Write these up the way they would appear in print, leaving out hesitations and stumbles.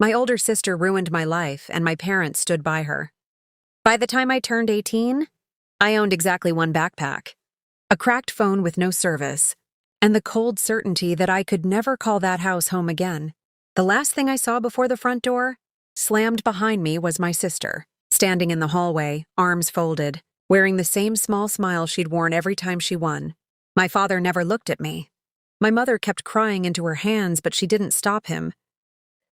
My older sister ruined my life, and my parents stood by her. By the time I turned 18, I owned exactly one backpack, a cracked phone with no service, and the cold certainty that I could never call that house home again. The last thing I saw before the front door, slammed behind me, was my sister, standing in the hallway, arms folded, wearing the same small smile she'd worn every time she won. My father never looked at me. My mother kept crying into her hands, but she didn't stop him.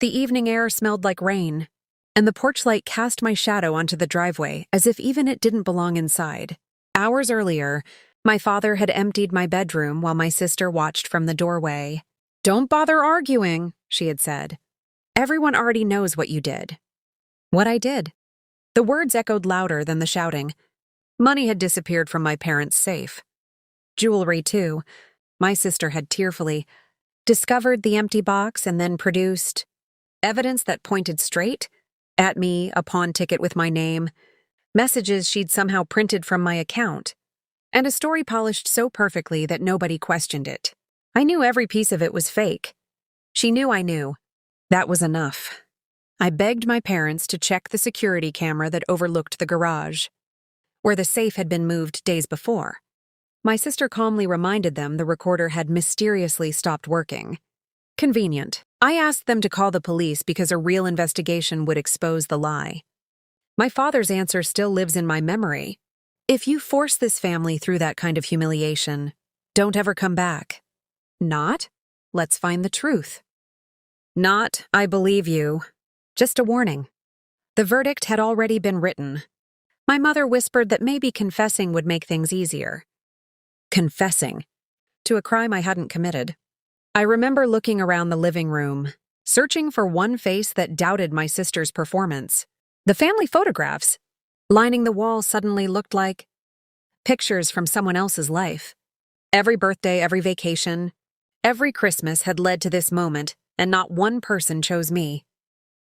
The evening air smelled like rain, and the porch light cast my shadow onto the driveway as if even it didn't belong inside. Hours earlier, my father had emptied my bedroom while my sister watched from the doorway. "Don't bother arguing," she had said. "Everyone already knows what you did." What I did. The words echoed louder than the shouting. Money had disappeared from my parents' safe. Jewelry, too. My sister had tearfully discovered the empty box and then produced evidence that pointed straight at me, a pawn ticket with my name, messages she'd somehow printed from my account, and a story polished so perfectly that nobody questioned it. I knew every piece of it was fake. She knew I knew. That was enough. I begged my parents to check the security camera that overlooked the garage, where the safe had been moved days before. My sister calmly reminded them the recorder had mysteriously stopped working. Convenient. I asked them to call the police because a real investigation would expose the lie. My father's answer still lives in my memory. "If you force this family through that kind of humiliation, don't ever come back." Not, "Let's find the truth." Not, "I believe you." Just a warning. The verdict had already been written. My mother whispered that maybe confessing would make things easier. Confessing to a crime I hadn't committed. I remember looking around the living room, searching for one face that doubted my sister's performance. The family photographs lining the wall suddenly looked like pictures from someone else's life. Every birthday, every vacation, every Christmas had led to this moment, and not one person chose me.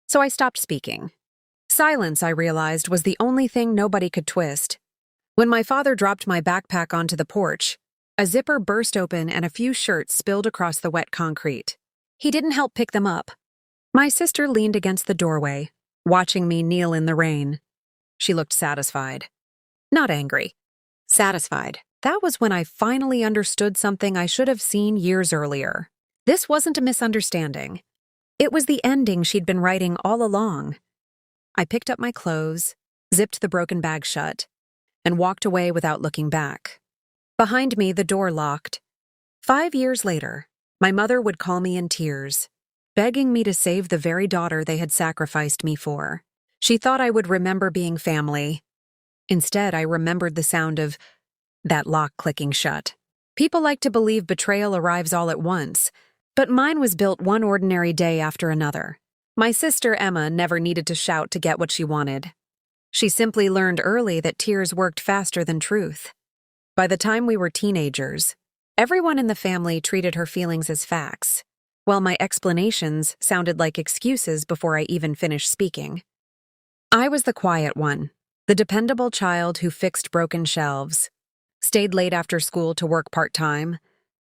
So I stopped speaking. Silence, I realized, was the only thing nobody could twist. When my father dropped my backpack onto the porch, a zipper burst open and a few shirts spilled across the wet concrete. He didn't help pick them up. My sister leaned against the doorway, watching me kneel in the rain. She looked satisfied. Not angry. Satisfied. That was when I finally understood something I should have seen years earlier. This wasn't a misunderstanding. It was the ending she'd been writing all along. I picked up my clothes, zipped the broken bag shut, and walked away without looking back. Behind me, the door locked. 5 years later, my mother would call me in tears, begging me to save the very daughter they had sacrificed me for. She thought I would remember being family. Instead, I remembered the sound of that lock clicking shut. People like to believe betrayal arrives all at once, but mine was built one ordinary day after another. My sister Emma never needed to shout to get what she wanted. She simply learned early that tears worked faster than truth. By the time we were teenagers, everyone in the family treated her feelings as facts, while my explanations sounded like excuses before I even finished speaking. I was the quiet one, the dependable child who fixed broken shelves, stayed late after school to work part-time,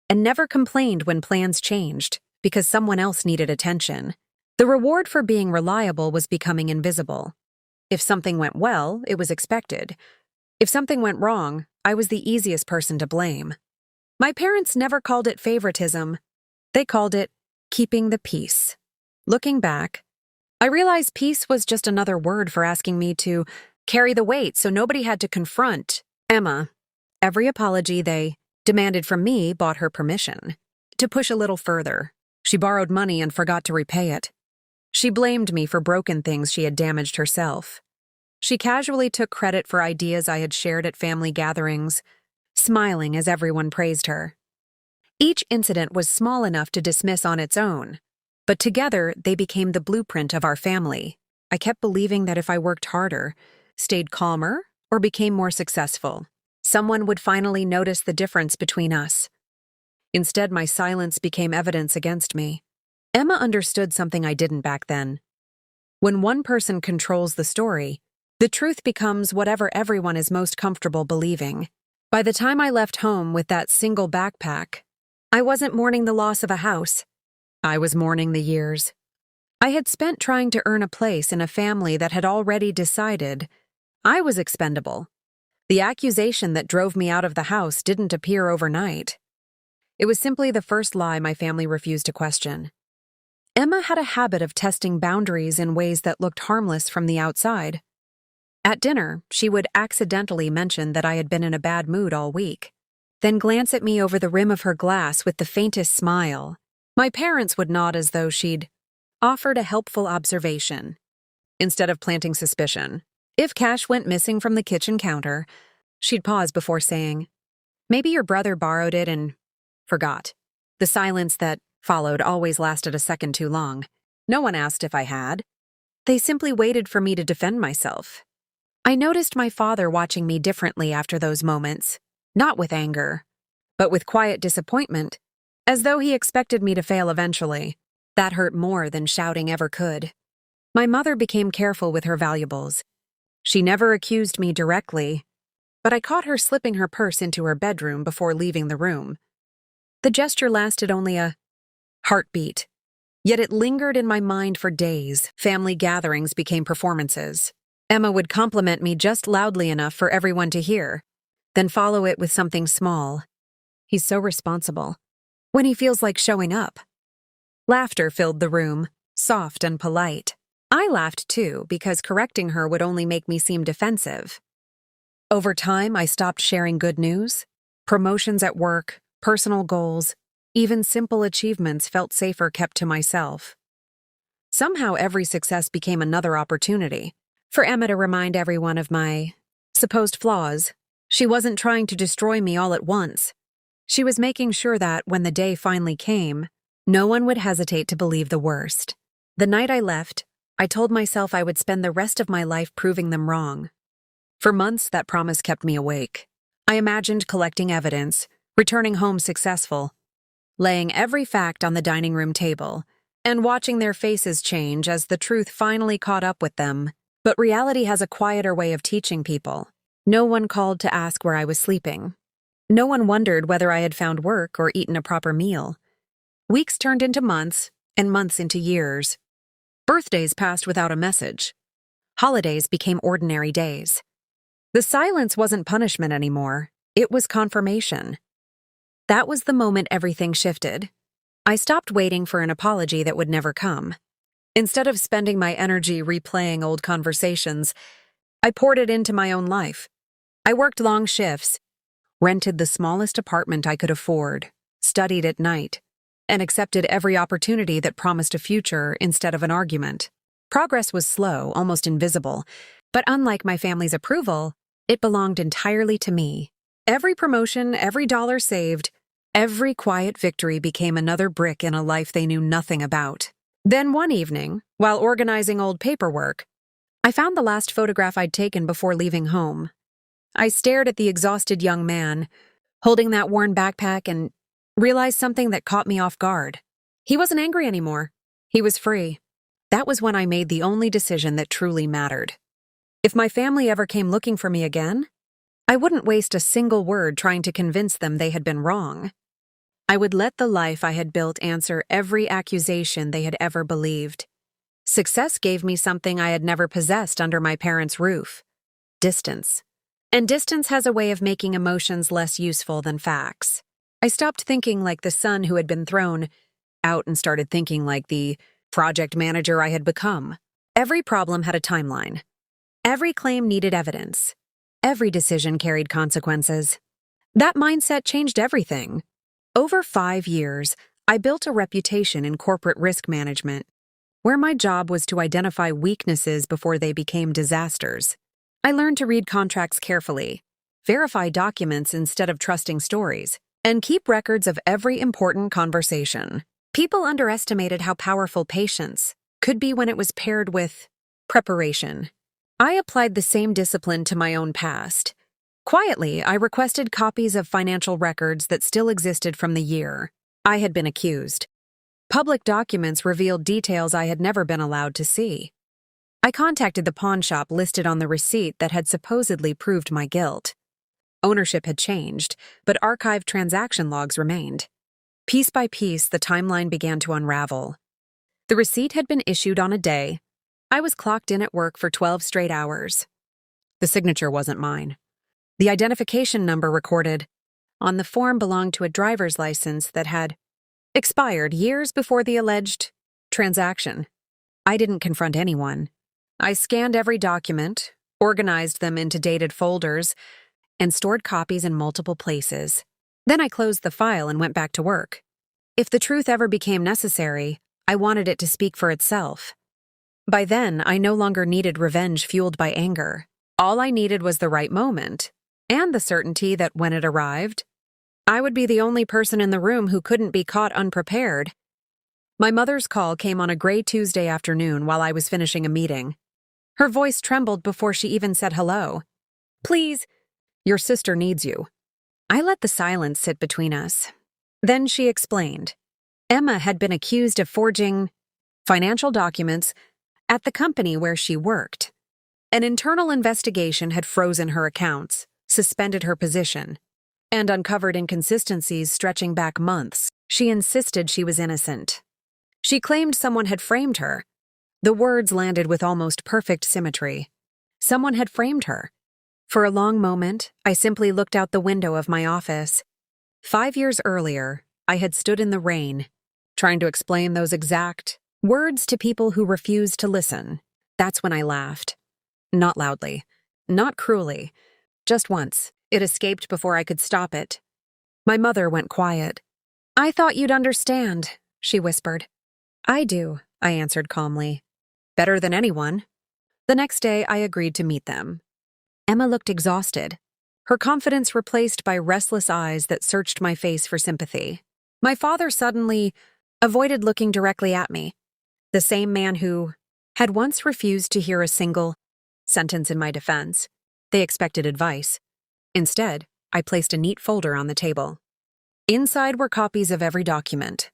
and never complained when plans changed because someone else needed attention. The reward for being reliable was becoming invisible. If something went well, it was expected. If something went wrong, I was the easiest person to blame. My parents never called it favoritism. They called it keeping the peace. Looking back, I realized peace was just another word for asking me to carry the weight so nobody had to confront Emma. Every apology they demanded from me bought her permission to push a little further. She borrowed money and forgot to repay it. She blamed me for broken things she had damaged herself. She casually took credit for ideas I had shared at family gatherings, smiling as everyone praised her. Each incident was small enough to dismiss on its own, but together they became the blueprint of our family. I kept believing that if I worked harder, stayed calmer, or became more successful, someone would finally notice the difference between us. Instead, my silence became evidence against me. Emma understood something I didn't back then. When one person controls the story, the truth becomes whatever everyone is most comfortable believing. By the time I left home with that single backpack, I wasn't mourning the loss of a house. I was mourning the years. I had spent trying to earn a place in a family that had already decided I was expendable. The accusation that drove me out of the house didn't appear overnight. It was simply the first lie my family refused to question. Emma had a habit of testing boundaries in ways that looked harmless from the outside. At dinner, she would accidentally mention that I had been in a bad mood all week, then glance at me over the rim of her glass with the faintest smile. My parents would nod as though she'd offered a helpful observation, instead of planting suspicion. If cash went missing from the kitchen counter, she'd pause before saying, "Maybe your brother borrowed it and forgot." The silence that followed always lasted a second too long. No one asked if I had. They simply waited for me to defend myself. I noticed my father watching me differently after those moments, not with anger, but with quiet disappointment, as though he expected me to fail eventually. That hurt more than shouting ever could. My mother became careful with her valuables. She never accused me directly, but I caught her slipping her purse into her bedroom before leaving the room. The gesture lasted only a heartbeat, yet it lingered in my mind for days. Family gatherings became performances. Emma would compliment me just loudly enough for everyone to hear, then follow it with something small. "He's so responsible when he feels like showing up." Laughter filled the room, soft and polite. I laughed too, because correcting her would only make me seem defensive. Over time, I stopped sharing good news. Promotions at work, personal goals, even simple achievements felt safer kept to myself. Somehow every success became another opportunity for Emma to remind everyone of my supposed flaws. She wasn't trying to destroy me all at once. She was making sure that, when the day finally came, no one would hesitate to believe the worst. The night I left, I told myself I would spend the rest of my life proving them wrong. For months, that promise kept me awake. I imagined collecting evidence, returning home successful, laying every fact on the dining room table, and watching their faces change as the truth finally caught up with them. But reality has a quieter way of teaching people. No one called to ask where I was sleeping. No one wondered whether I had found work or eaten a proper meal. Weeks turned into months, and months into years. Birthdays passed without a message. Holidays became ordinary days. The silence wasn't punishment anymore. It was confirmation. That was the moment everything shifted. I stopped waiting for an apology that would never come. Instead of spending my energy replaying old conversations, I poured it into my own life. I worked long shifts, rented the smallest apartment I could afford, studied at night, and accepted every opportunity that promised a future instead of an argument. Progress was slow, almost invisible, but unlike my family's approval, it belonged entirely to me. Every promotion, every dollar saved, every quiet victory became another brick in a life they knew nothing about. Then one evening, while organizing old paperwork, I found the last photograph I'd taken before leaving home. I stared at the exhausted young man, holding that worn backpack, and realized something that caught me off guard. He wasn't angry anymore. He was free. That was when I made the only decision that truly mattered. If my family ever came looking for me again, I wouldn't waste a single word trying to convince them they had been wrong. I would let the life I had built answer every accusation they had ever believed. Success gave me something I had never possessed under my parents' roof: distance. And distance has a way of making emotions less useful than facts. I stopped thinking like the son who had been thrown out and started thinking like the project manager I had become. Every problem had a timeline. Every claim needed evidence. Every decision carried consequences. That mindset changed everything. Over 5 years, I built a reputation in corporate risk management, where my job was to identify weaknesses before they became disasters. I learned to read contracts carefully, verify documents instead of trusting stories, and keep records of every important conversation. People underestimated how powerful patience could be when it was paired with preparation. I applied the same discipline to my own past. Quietly, I requested copies of financial records that still existed from the year I had been accused. Public documents revealed details I had never been allowed to see. I contacted the pawn shop listed on the receipt that had supposedly proved my guilt. Ownership had changed, but archived transaction logs remained. Piece by piece, the timeline began to unravel. The receipt had been issued on a day. I was clocked in at work for 12 straight hours. The signature wasn't mine. The identification number recorded on the form belonged to a driver's license that had expired years before the alleged transaction. I didn't confront anyone. I scanned every document, organized them into dated folders, and stored copies in multiple places. Then I closed the file and went back to work. If the truth ever became necessary, I wanted it to speak for itself. By then, I no longer needed revenge fueled by anger. All I needed was the right moment, and the certainty that when it arrived, I would be the only person in the room who couldn't be caught unprepared. My mother's call came on a gray Tuesday afternoon while I was finishing a meeting. Her voice trembled before she even said hello. "Please, your sister needs you." I let the silence sit between us. Then she explained. Emma had been accused of forging financial documents at the company where she worked. An internal investigation had frozen her accounts, suspended her position, and uncovered inconsistencies stretching back months. She insisted she was innocent. She claimed someone had framed her. The words landed with almost perfect symmetry. Someone had framed her. For a long moment, I simply looked out the window of my office. 5 years earlier, I had stood in the rain, trying to explain those exact words to people who refused to listen. That's when I laughed. Not loudly, not cruelly. Just once, it escaped before I could stop it. My mother went quiet. "I thought you'd understand," she whispered. "I do," I answered calmly. "Better than anyone." The next day, I agreed to meet them. Emma looked exhausted, her confidence replaced by restless eyes that searched my face for sympathy. My father suddenly avoided looking directly at me, the same man who had once refused to hear a single sentence in my defense. They expected advice. Instead, I placed a neat folder on the table. Inside were copies of every document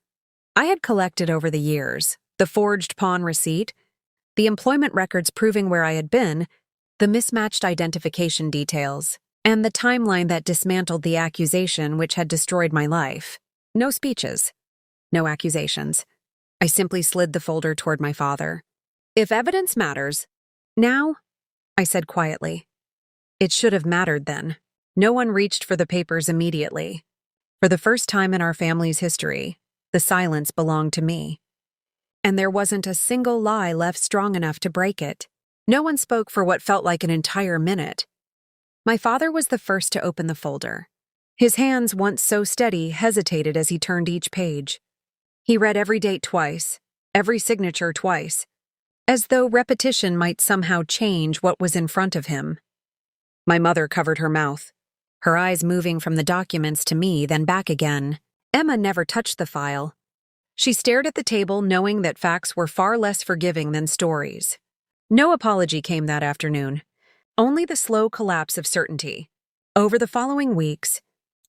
I had collected over the years: the forged pawn receipt, the employment records proving where I had been, the mismatched identification details, and the timeline that dismantled the accusation which had destroyed my life. No speeches, no accusations. I simply slid the folder toward my father. "If evidence matters, now," I said quietly. It should have mattered then. No one reached for the papers immediately. For the first time in our family's history, the silence belonged to me. And there wasn't a single lie left strong enough to break it. No one spoke for what felt like an entire minute. My father was the first to open the folder. His hands, once so steady, hesitated as he turned each page. He read every date twice, every signature twice, as though repetition might somehow change what was in front of him. My mother covered her mouth, her eyes moving from the documents to me, then back again. Emma never touched the file. She stared at the table, knowing that facts were far less forgiving than stories. No apology came that afternoon, only the slow collapse of certainty. Over the following weeks,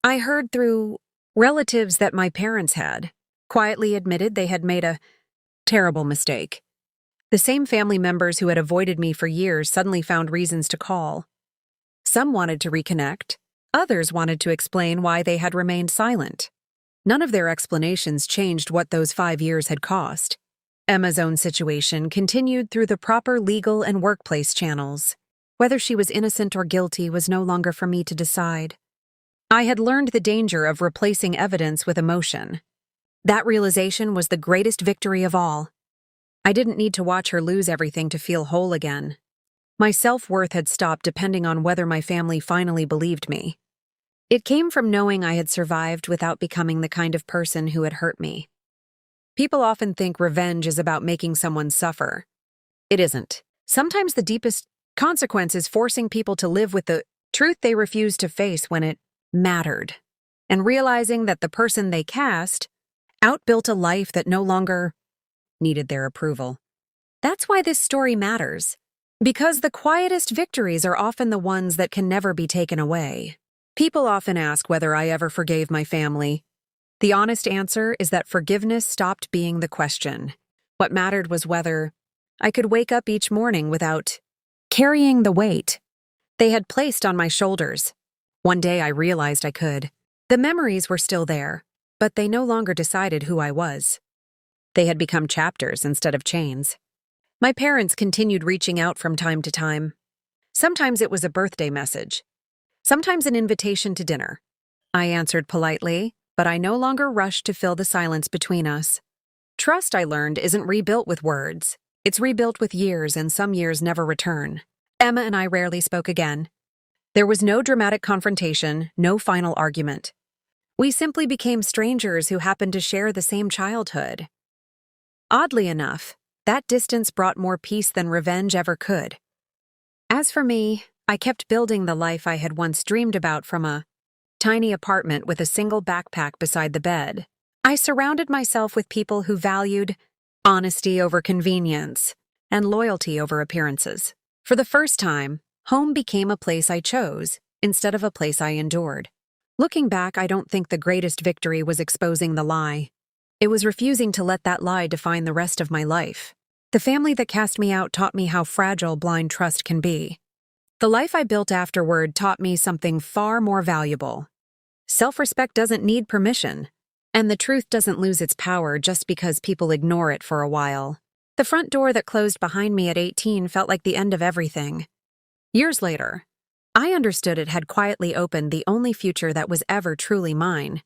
I heard through relatives that my parents had quietly admitted they had made a terrible mistake. The same family members who had avoided me for years suddenly found reasons to call. Some wanted to reconnect. Others wanted to explain why they had remained silent. None of their explanations changed what those 5 years had cost. Emma's own situation continued through the proper legal and workplace channels. Whether she was innocent or guilty was no longer for me to decide. I had learned the danger of replacing evidence with emotion. That realization was the greatest victory of all. I didn't need to watch her lose everything to feel whole again. My self-worth had stopped depending on whether my family finally believed me. It came from knowing I had survived without becoming the kind of person who had hurt me. People often think revenge is about making someone suffer. It isn't. Sometimes the deepest consequence is forcing people to live with the truth they refused to face when it mattered, and realizing that the person they cast outbuilt a life that no longer needed their approval. That's why this story matters. Because the quietest victories are often the ones that can never be taken away. People often ask whether I ever forgave my family. The honest answer is that forgiveness stopped being the question. What mattered was whether I could wake up each morning without carrying the weight they had placed on my shoulders. One day I realized I could. The memories were still there, but they no longer decided who I was. They had become chapters instead of chains. My parents continued reaching out from time to time. Sometimes it was a birthday message. Sometimes an invitation to dinner. I answered politely, but I no longer rushed to fill the silence between us. Trust, I learned, isn't rebuilt with words. It's rebuilt with years, and some years never return. Emma and I rarely spoke again. There was no dramatic confrontation, no final argument. We simply became strangers who happened to share the same childhood. Oddly enough, that distance brought more peace than revenge ever could. As for me, I kept building the life I had once dreamed about from a tiny apartment with a single backpack beside the bed. I surrounded myself with people who valued honesty over convenience and loyalty over appearances. For the first time, home became a place I chose instead of a place I endured. Looking back, I don't think the greatest victory was exposing the lie. It was refusing to let that lie define the rest of my life. The family that cast me out taught me how fragile blind trust can be. The life I built afterward taught me something far more valuable. Self-respect doesn't need permission, and the truth doesn't lose its power just because people ignore it for a while. The front door that closed behind me at 18 felt like the end of everything. Years later, I understood it had quietly opened the only future that was ever truly mine.